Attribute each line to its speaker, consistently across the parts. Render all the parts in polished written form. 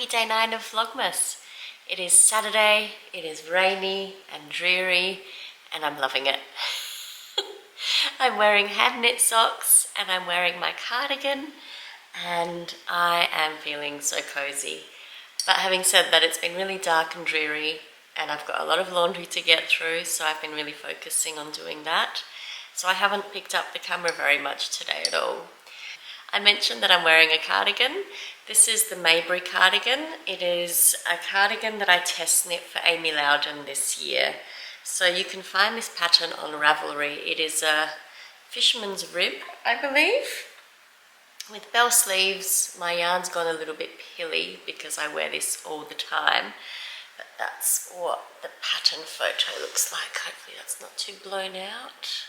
Speaker 1: Happy day 9 of Vlogmas. It is Saturday, it is rainy and dreary, and I'm loving it. I'm wearing hand knit socks and I'm wearing my cardigan and I am feeling so cozy. But having said that, it's been really dark and dreary and I've got a lot of laundry to get through, so I've been really focusing on doing that. So I haven't picked up the camera very much today at all. I mentioned that I'm wearing a cardigan. This is the Maybery cardigan. It is a cardigan that I test knit for Amy Loudon this year. So you can find this pattern on Ravelry. It is a fisherman's rib, I believe, with bell sleeves. My yarn's gone a little bit pilly because I wear this all the time, but that's what the pattern photo looks like. Hopefully that's not too blown out.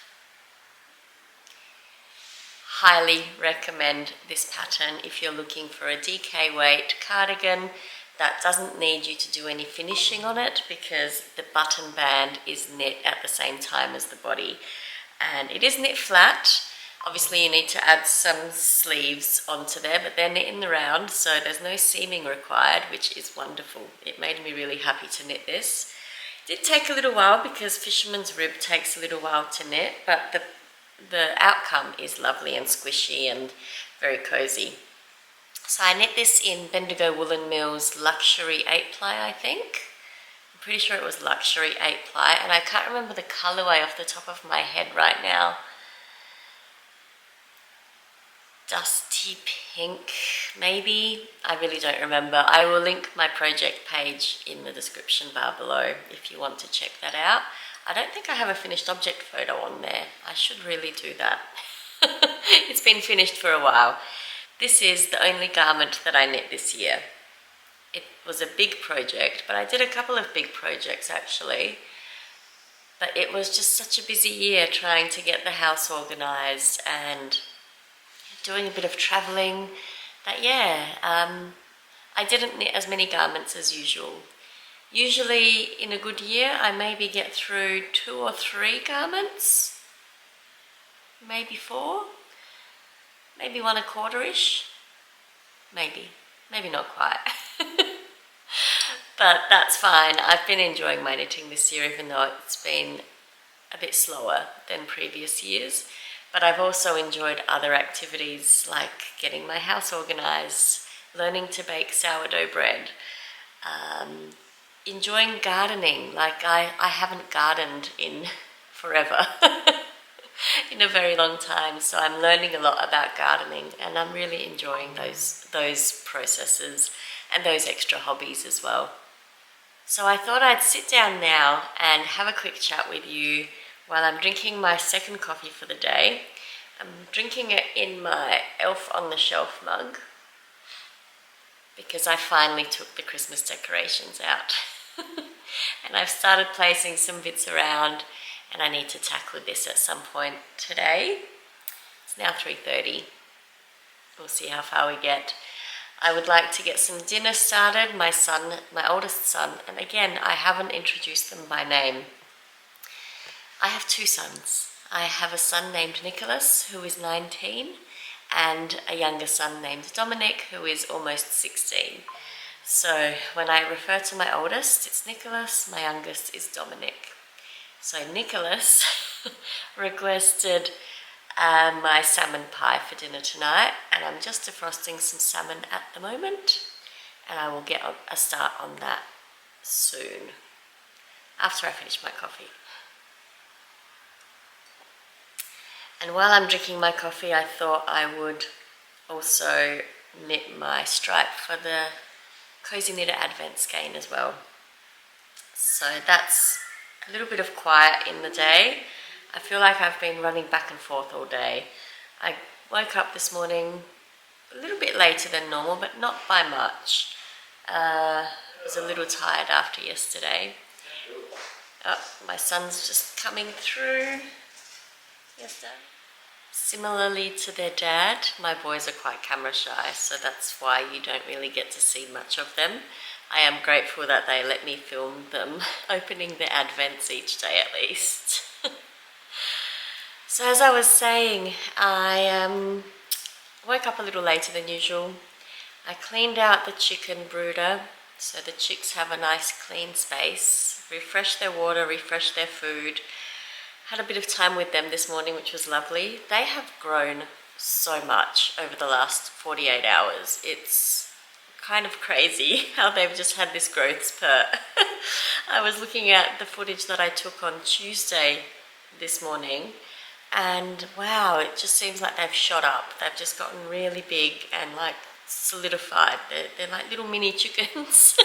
Speaker 1: Highly recommend this pattern if you're looking for a DK weight cardigan that doesn't need you to do any finishing on it, because the button band is knit at the same time as the body, and it is knit flat. Obviously you need to add some sleeves onto there, but they're knit in the round, so there's no seaming required, which is wonderful. It made me really happy to knit this. It did take a little while because fisherman's rib takes a little while to knit, but the outcome is lovely and squishy and very cozy. So I knit this in Bendigo Woolen Mill's Luxury 8-ply, I think. I'm pretty sure it was Luxury 8-ply, and I can't remember the colourway off the top of my head right now. Dusty pink, maybe? I really don't remember. I will link my project page in the description bar below if you want to check that out. I don't think I have a finished object photo on there. I should really do that. It's been finished for a while. This is the only garment that I knit this year. It was a big project, but I did a couple of big projects actually. But it was just such a busy year trying to get the house organised and doing a bit of travelling that, I didn't knit as many garments as usual. Usually in a good year I maybe get through 2 or 3 garments, maybe 4, maybe 1 1/4-ish, maybe not quite. But that's fine. I've been enjoying my knitting this year, even though it's been a bit slower than previous years. But I've also enjoyed other activities like getting my house organised, learning to bake sourdough bread, enjoying gardening. Like I haven't gardened in forever, in a very long time, so I'm learning a lot about gardening and I'm really enjoying those processes and those extra hobbies as well. So I thought I'd sit down now and have a quick chat with you while I'm drinking my second coffee for the day. I'm drinking it in my Elf on the Shelf mug because I finally took the Christmas decorations out. And I've started placing some bits around, and I need to tackle this at some point today. It's now 3:30. We'll see how far we get. I would like to get some dinner started. My oldest son, and again, I haven't introduced them by name. I have 2 sons. I have a son named Nicholas, who is 19, and a younger son named Dominic, who is almost 16. So when I refer to my oldest, it's Nicholas, my youngest is Dominic. So Nicholas requested my salmon pie for dinner tonight, and I'm just defrosting some salmon at the moment, and I will get a start on that soon, after I finish my coffee. And while I'm drinking my coffee, I thought I would also knit my stripe for the Cozy Knitter Advent skein as well. So that's a little bit of quiet in the day. I feel like I've been running back and forth all day. I woke up this morning a little bit later than normal, but not by much. I was a little tired after yesterday. Oh, my son's just coming through. Yes, Dad? Similarly to their dad, my boys are quite camera shy, so that's why you don't really get to see much of them. I am grateful that they let me film them opening the advents each day at least. So as I was saying, I woke up a little later than usual. I cleaned out the chicken brooder so the chicks have a nice clean space, refreshed their water, refreshed their food. Had a bit of time with them this morning, which was lovely. They have grown so much over the last 48 hours. It's kind of crazy how they've just had this growth spurt. I was looking at the footage that I took on Tuesday this morning, and wow, it just seems like they've shot up. They've just gotten really big and like solidified. They're like little mini chickens,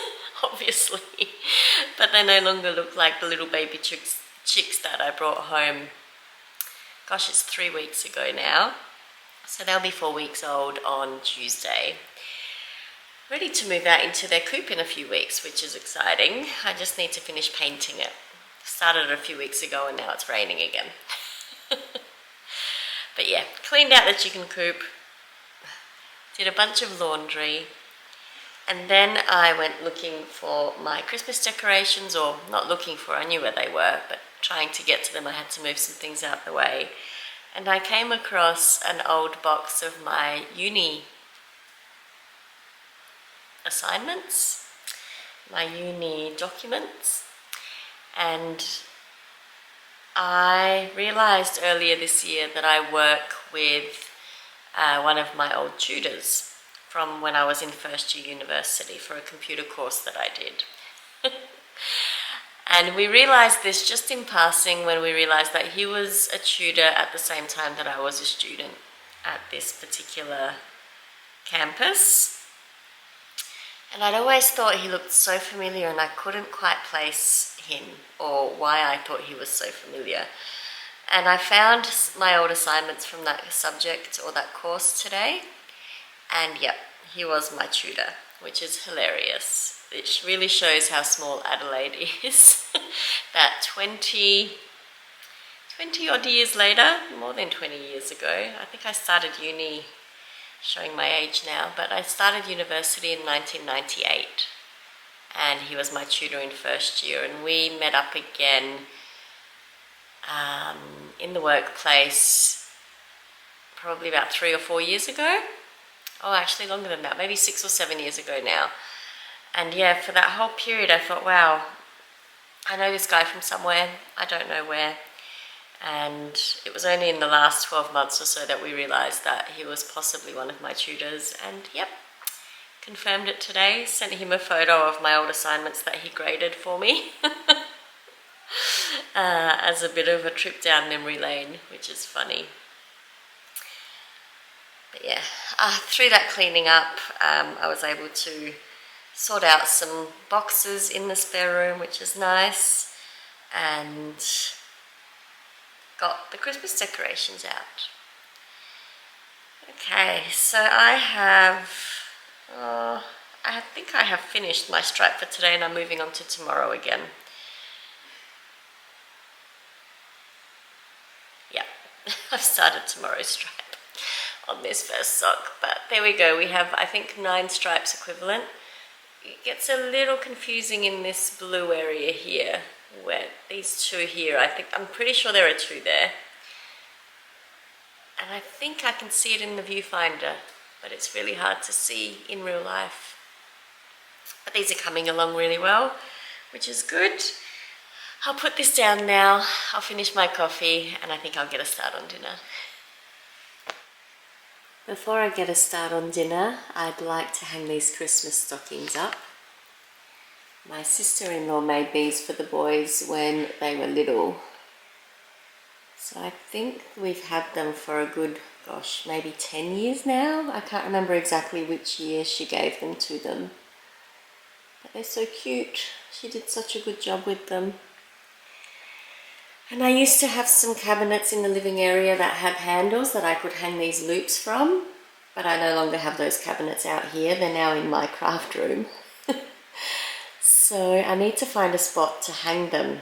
Speaker 1: obviously, but they no longer look like the little baby chicks that I brought home. Gosh, it's 3 weeks ago now. So they'll be 4 weeks old on Tuesday. Ready to move out into their coop in a few weeks, which is exciting. I just need to finish painting it. Started it a few weeks ago and now it's raining again. But yeah, cleaned out the chicken coop, did a bunch of laundry, and then I went looking for my Christmas decorations, or not looking for, I knew where they were, but trying to get to them I had to move some things out the way. And I came across an old box of my uni assignments, my uni documents, and I realised earlier this year that I work with one of my old tutors from when I was in first year university for a computer course that I did. And we realised this just in passing when we realised that he was a tutor at the same time that I was a student at this particular campus. And I'd always thought he looked so familiar and I couldn't quite place him or why I thought he was so familiar. And I found my old assignments from that subject or that course today, and yep, he was my tutor, which is hilarious. It really shows how small Adelaide is. That 20 odd years later, more than 20 years ago, I think I started uni, showing my age now, but I started university in 1998 and he was my tutor in first year, and we met up again in the workplace probably about 3 or 4 years ago. Oh, actually longer than that, maybe 6 or 7 years ago now. And yeah, for that whole period I thought, wow, I know this guy from somewhere, I don't know where. And it was only in the last 12 months or so that we realised that he was possibly one of my tutors, and yep, confirmed it today. Sent him a photo of my old assignments that he graded for me as a bit of a trip down memory lane, which is funny. But yeah, through that cleaning up, I was able to sort out some boxes in the spare room, which is nice, and got the Christmas decorations out. Okay, so I think I have finished my stripe for today and I'm moving on to tomorrow again. Yeah, I've started tomorrow's stripe on this first sock, but there we go. We have, I think, 9 stripes equivalent. It gets a little confusing in this blue area here, where these 2 here, I'm pretty sure there are 2 there. And I think I can see it in the viewfinder, but it's really hard to see in real life. But these are coming along really well, which is good. I'll put this down now, I'll finish my coffee, and I think I'll get a start on dinner. Before I get a start on dinner, I'd like to hang these Christmas stockings up. My sister-in-law made these for the boys when they were little. So I think we've had them for a good, gosh, maybe 10 years now. I can't remember exactly which year she gave them to them. But they're so cute. She did such a good job with them. And I used to have some cabinets in the living area that had handles that I could hang these loops from, but I no longer have those cabinets out here. They're now in my craft room. So I need to find a spot to hang them.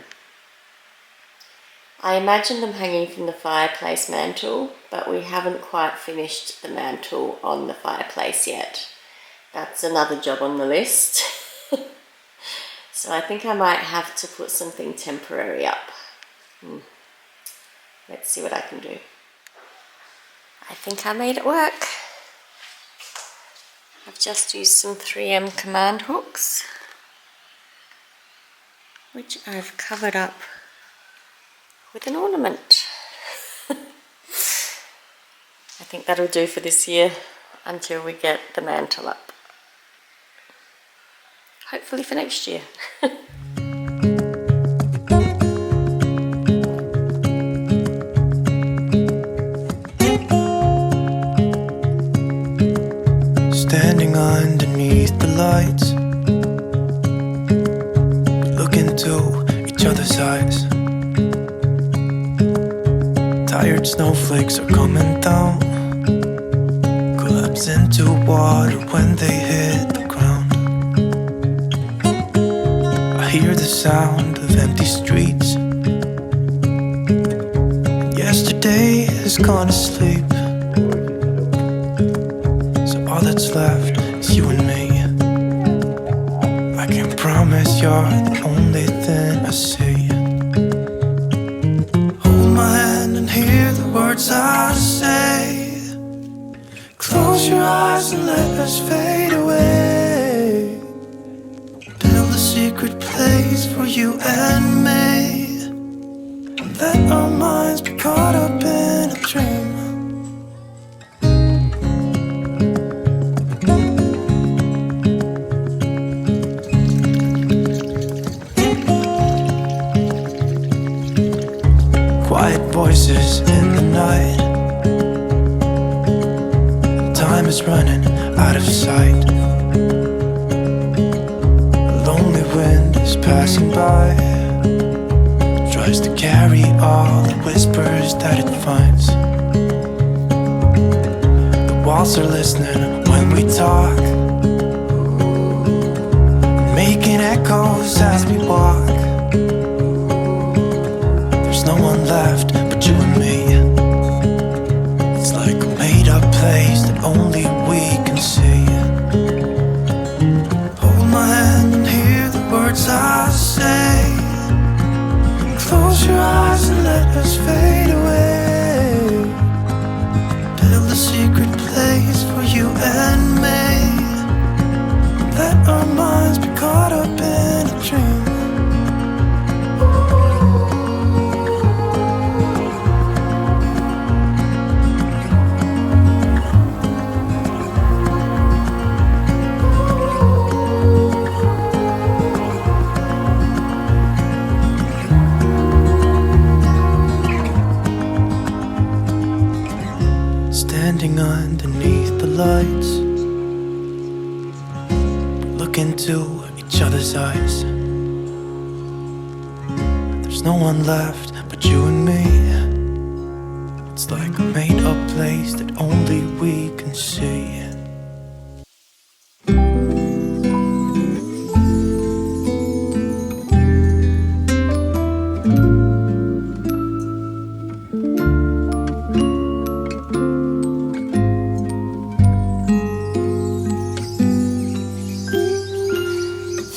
Speaker 1: I imagine them hanging from the fireplace mantle, but we haven't quite finished the mantle on the fireplace yet. That's another job on the list. So I think I might have to put something temporary up. Let's see what I can do. I think I made it work. I've just used some 3M command hooks, which I've covered up with an ornament. I think that'll do for this year until we get the mantle up. Hopefully for next year.
Speaker 2: Standing underneath the lights, look into each other's eyes. Tired snowflakes are coming down, collapse into water when they hit the ground. I hear the sound of empty streets. Yesterday has gone to sleep, so all that's left is you and me. I can promise you're the only thing I see. Hold my hand and hear the words I say. Close your eyes and let us fade away. Build a secret place for you and me, and let our minds be caught up in a dream. Quiet voices in the night, time is running out of sight. A lonely wind is passing by, tries to carry all the whispers that it finds. The walls are listening when we talk, making echoes as we walk. There's no one left but you and me. It's like a made-up place that only we can see. Hold my hand and hear the words I say. Close your eyes and let us fade away. Build a secret place for you and me. Let our minds be caught up in a dream. Standing underneath the lights, look into each other's eyes. There's no one left but you and me. It's like a made-up place that only we can see.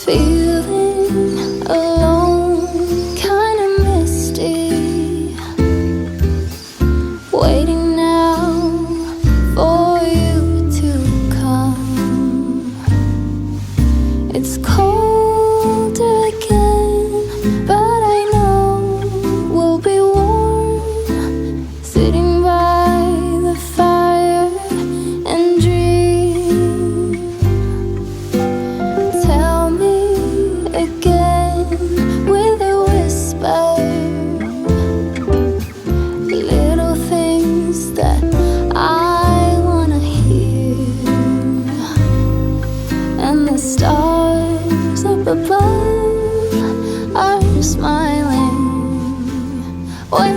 Speaker 3: Feeling alone, kinda misty, waiting now for you to come. It's cold again, but I know we'll be warm, sitting by the fire and dream. Tell me again with a whisper, little things that I wanna hear, and the stars up above are smiling when